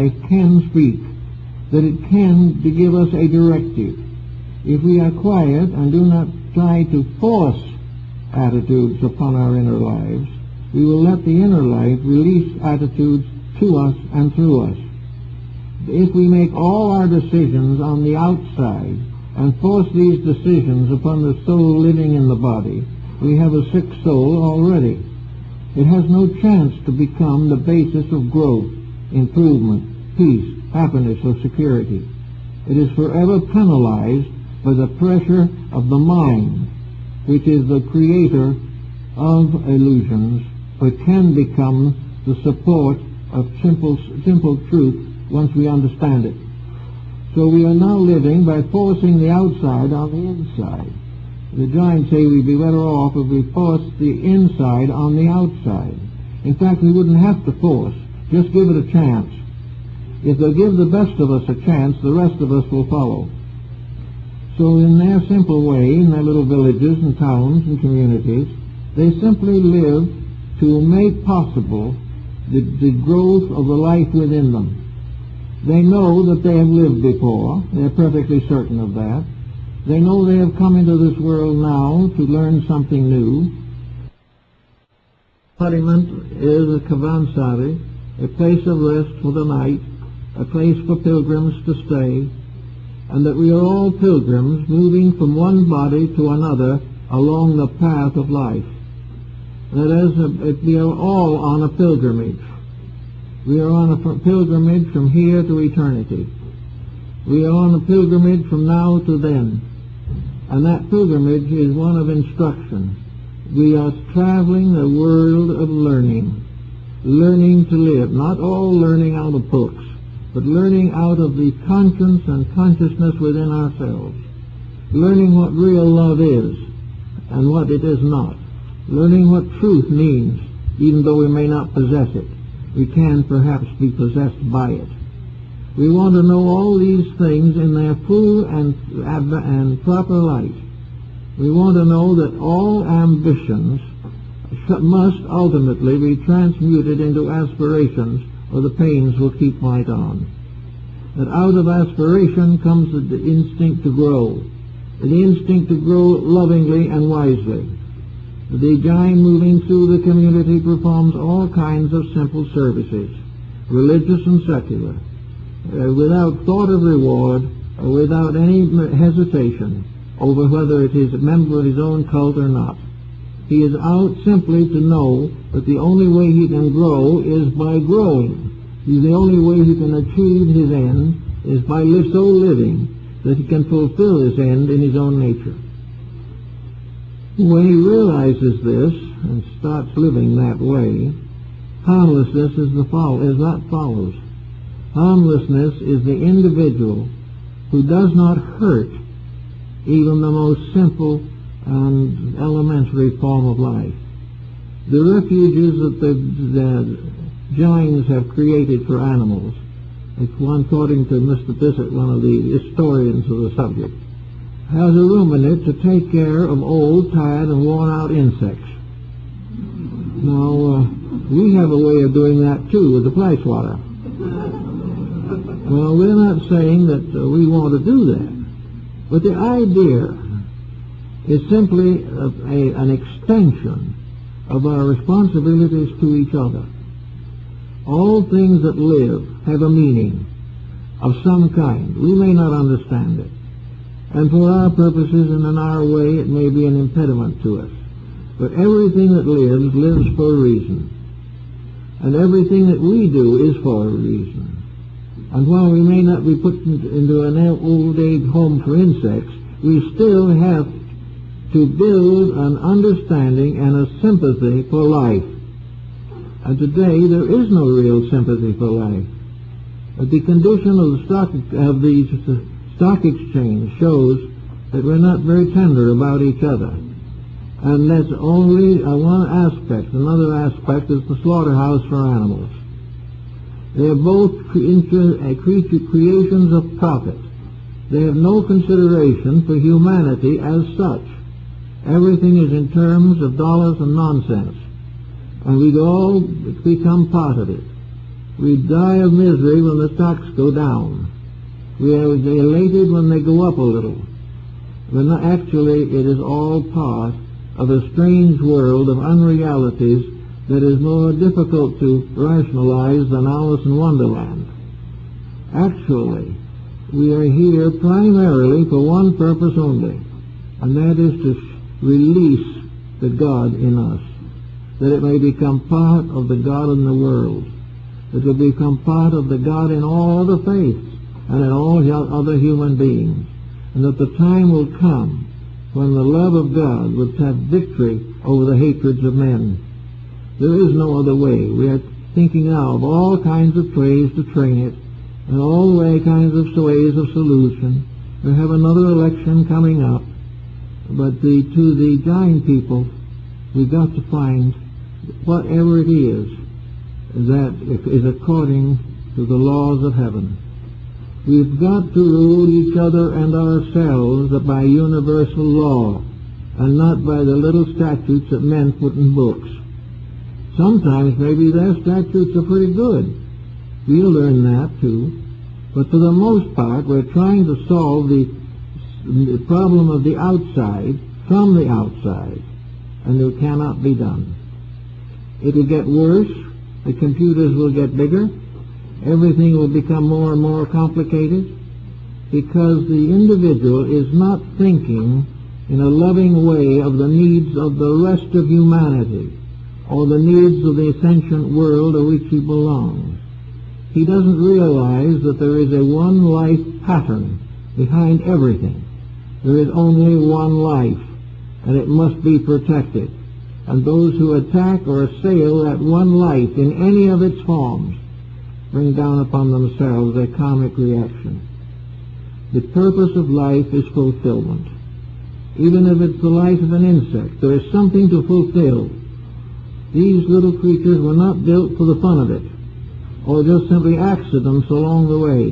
life can speak, that it can give us a directive. If we are quiet and do not try to force attitudes upon our inner lives, we will let the inner life release attitudes to us and through us. If we make all our decisions on the outside and force these decisions upon the soul living in the body, we have a sick soul already. It has no chance to become the basis of growth, improvement, peace, happiness, or security. It is forever penalized by the pressure of the mind, which is the creator of illusions, but can become the support of simple truth once we understand it. So we are now living by forcing the outside on the inside. The giants say we'd be better off if we forced the inside on the outside. In fact, we wouldn't have to force, just give it a chance. If they give the best of us a chance, the rest of us will follow. So in their simple way, in their little villages and towns and communities, they simply live to make possible the growth of the life within them. They know that they have lived before. They're perfectly certain of that. They know they have come into this world now to learn something new. Embodiment is a Kavansari, a place of rest for the night, a place for pilgrims to stay, and that we are all pilgrims moving from one body to another along the path of life. That is, we are all on a pilgrimage. We are on a pilgrimage from here to eternity. We are on a pilgrimage from now to then. And that pilgrimage is one of instruction. We are traveling the world of learning. Learning to live. Not all learning out of books, but learning out of the conscience and consciousness within ourselves. Learning what real love is and what it is not. Learning what truth means, even though we may not possess it. We can perhaps be possessed by it. We want to know all these things in their full and proper light. We want to know that all ambitions must ultimately be transmuted into aspirations, or the pains will keep right on. That out of aspiration comes the instinct to grow, the instinct to grow lovingly and wisely. The giant moving through the community performs all kinds of simple services, religious and secular, without thought of reward or without any hesitation over whether it is a member of his own cult or not. He is out simply to know that the only way he can grow is by growing. The only way he can achieve his end is by so living that he can fulfill his end in his own nature. When he realizes this and starts living that way, harmlessness is what follows. Harmlessness is the individual who does not hurt even the most simple and elementary form of life. The refuges that the giants have created for animals, according to Mr. Bissett, one of the historians of the subject, has a room in it to take care of old, tired, and worn-out insects. Now, we have a way of doing that, too, with the fly swatter. Well, we're not saying that we want to do that, but the idea is simply an extension of our responsibilities to each other. All things that live have a meaning of some kind. We may not understand it, and for our purposes and in our way it may be an impediment to us. But everything that lives, lives for a reason. And everything that we do is for a reason. And while we may not be put into an old age home for insects, we still have to build an understanding and a sympathy for life. And today there is no real sympathy for life. But the condition of the stock exchange shows that we're not very tender about each other. And that's only one aspect. Another aspect is the slaughterhouse for animals. They are both creations of profit. They have no consideration for humanity as such. Everything is in terms of dollars and nonsense. And we all become part of it. We die of misery when the stocks go down. We are elated when they go up a little. When actually it is all part of a strange world of unrealities that is more difficult to rationalize than Alice in Wonderland. Actually, we are here primarily for one purpose only, and that is to release the God in us, that it may become part of the God in the world, that it will become part of the God in all other faiths and in all other human beings, and that the time will come when the love of God will have victory over the hatreds of men. There is no other way. We are thinking now of all kinds of ways to train it, and all kinds of ways of solution. We have another election coming up, but to the dying people, we've got to find whatever it is that is according to the laws of heaven. We've got to rule each other and ourselves by universal law, and not by the little statutes that men put in books. Sometimes maybe their statutes are pretty good. We'll learn that too. But for the most part, we're trying to solve the problem of the outside from the outside, and it cannot be done. It will get worse. The computers will get bigger. Everything will become more and more complicated, because the individual is not thinking in a loving way of the needs of the rest of humanity, or the needs of the sentient world to which he belongs. He doesn't realize that there is a one-life pattern behind everything. There is only one life, and it must be protected. And those who attack or assail that one life in any of its forms bring down upon themselves a karmic reaction. The purpose of life is fulfillment. Even if it's the life of an insect, there is something to fulfill. These little creatures were not built for the fun of it, or just simply accidents along the way.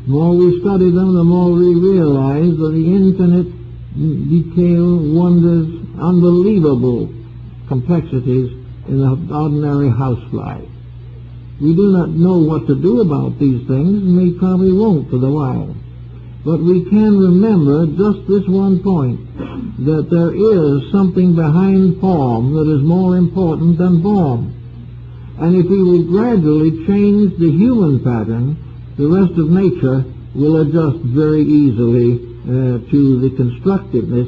The more we study them, the more we realize that the infinite detail, wonders, unbelievable complexities in the ordinary housefly. We do not know what to do about these things, and we probably won't for a while. But we can remember just this one point, that there is something behind form that is more important than form. And if we will gradually change the human pattern, the rest of nature will adjust very easily to the constructiveness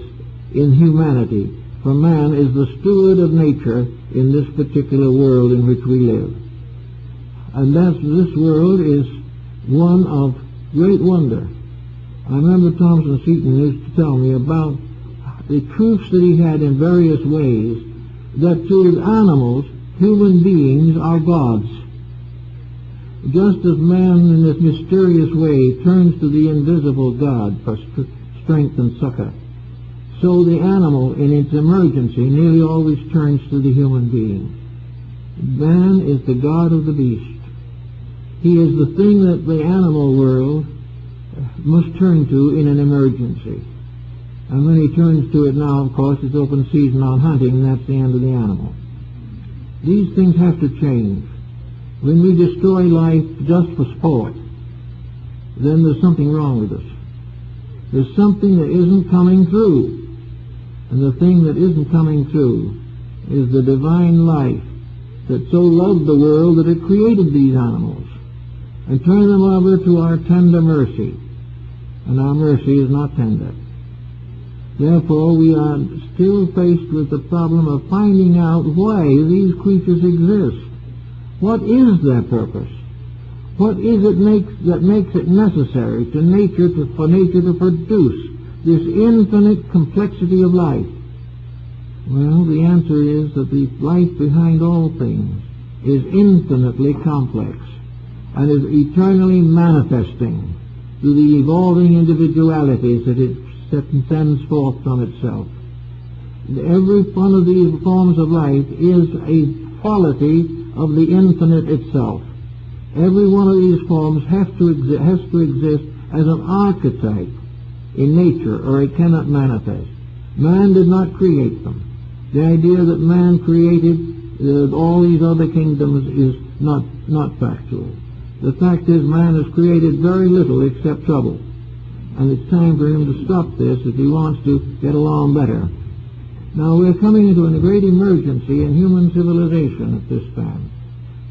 in humanity. For man is the steward of nature in this particular world in which we live. And this world is one of great wonder. I remember Thompson Seton used to tell me about the proofs that he had in various ways that to animals, human beings are gods. Just as man in this mysterious way turns to the invisible God for strength and succor, so the animal in its emergency nearly always turns to the human being. Man is the god of the beast. He is the thing that the animal world must turn to in an emergency. And when he turns to it now, of course, it's open season on hunting, and that's the end of the animal. These things have to change. When we destroy life just for sport, then there's something wrong with us. There's something that isn't coming through. And the thing that isn't coming through is the divine life that so loved the world that it created these animals and turned them over to our tender mercy. And our mercy is not tender. Therefore, we are still faced with the problem of finding out why these creatures exist. What is their purpose? What is it that makes it necessary for nature to produce this infinite complexity of life? Well, the answer is that the life behind all things is infinitely complex and is eternally manifesting through the evolving individualities that it sends forth from itself. Every one of these forms of life is a quality of the infinite itself. Every one of these forms has to exist as an archetype in nature, or it cannot manifest. Man did not create them. The idea that man created all these other kingdoms is not factual. The fact is, man has created very little except trouble, and it's time for him to stop this if he wants to get along better. Now we're coming into a great emergency in human civilization at this time,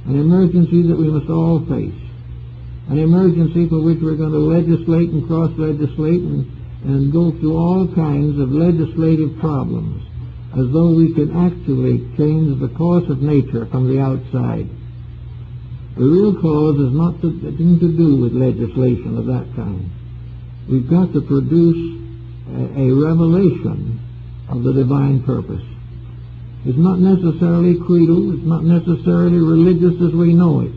an emergency that we must all face, an emergency for which we're going to legislate and cross-legislate and go through all kinds of legislative problems, as though we could actually change the course of nature from the outside. The real cause is nothing to do with legislation of that kind. We've got to produce a revelation of the divine purpose. It's not necessarily creedal, it's not necessarily religious as we know it,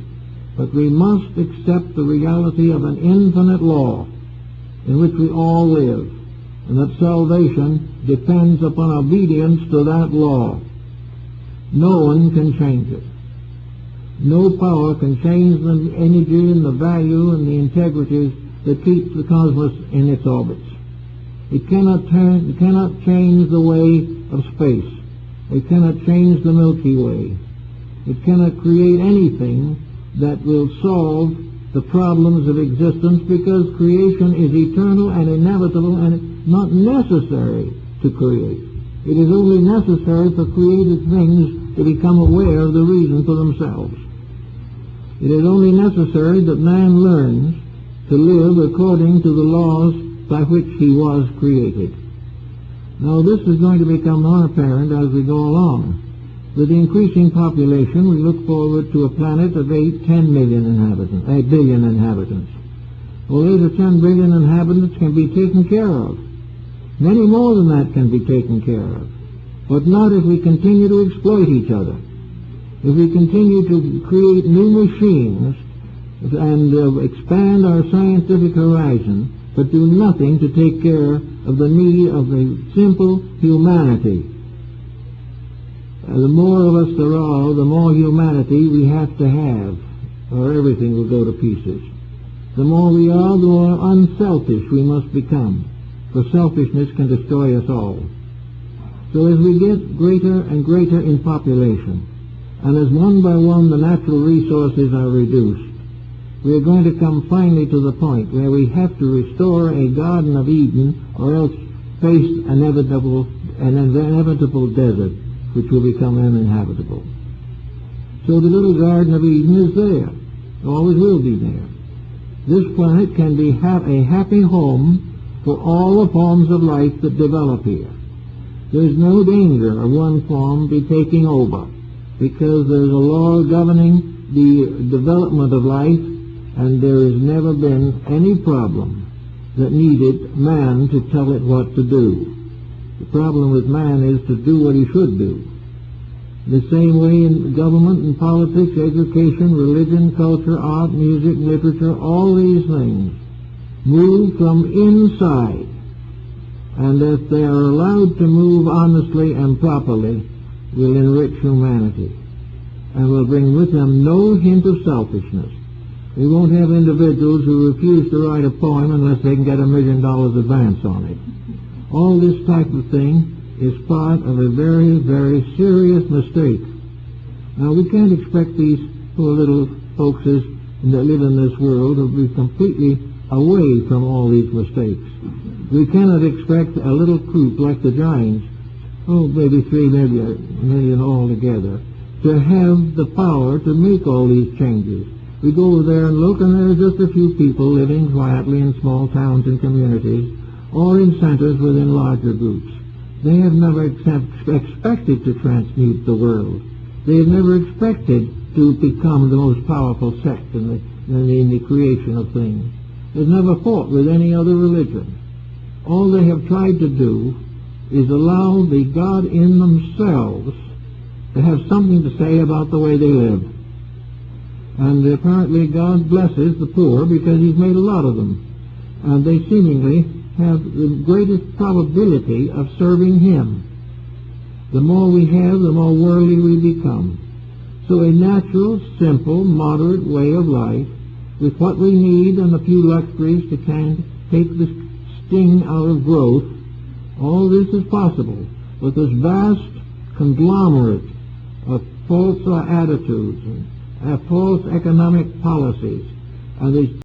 but we must accept the reality of an infinite law in which we all live, and that salvation depends upon obedience to that law. No one can change it. No power can change the energy and the value and the integrities that keeps the cosmos in its orbits. It cannot change the way of space. It cannot change the Milky Way. It cannot create anything that will solve the problems of existence, because creation is eternal and inevitable and not necessary to create. It is only necessary for created things to become aware of the reason for themselves. It is only necessary that man learns to live according to the laws by which he was created. Now this is going to become more apparent as we go along. With the increasing population, we look forward to a planet of 8 billion inhabitants. Well, 8 or 10 billion inhabitants can be taken care of. Many more than that can be taken care of. But not if we continue to exploit each other. If we continue to create new machines and expand our scientific horizon, but do nothing to take care of the need of the simple humanity. The more of us there are, the more humanity we have to have, or everything will go to pieces. The more we are, the more unselfish we must become, for selfishness can destroy us all. So as we get greater and greater in population, and as one by one the natural resources are reduced, we are going to come finally to the point where we have to restore a Garden of Eden, or else face an inevitable desert, which will become uninhabitable. So the little Garden of Eden is there. It always will be there. This planet can be a happy home for all the forms of life that develop here. There's no danger of one form be taking over, because there's a law governing the development of life, and there has never been any problem that needed man to tell it what to do. The problem with man is to do what he should do. The same way in government and politics, education, religion, culture, art, music, literature, all these things move from inside, and if they are allowed to move honestly and properly, will enrich humanity and will bring with them no hint of selfishness. We won't have individuals who refuse to write a poem unless they can get $1 million advance on it. All this type of thing is part of a very, very serious mistake. Now, we can't expect these poor little folks that live in this world to be completely away from all these mistakes. We cannot expect a little group like the giants, maybe 3 million altogether, to have the power to make all these changes. We go over there and look, and there are just a few people living quietly in small towns and communities, or in centers within larger groups. They have never expected to transmute the world. They have never expected to become the most powerful sect in the creation of things. They've never fought with any other religion. All they have tried to do is allow the God in themselves to have something to say about the way they live. And apparently God blesses the poor because he's made a lot of them. And they seemingly have the greatest probability of serving him. The more we have, the more worldly we become. So a natural, simple, moderate way of life, with what we need and a few luxuries to kind of take the sting out of growth, all this is possible. But this vast conglomerate of false attitudes and false economic policies, and is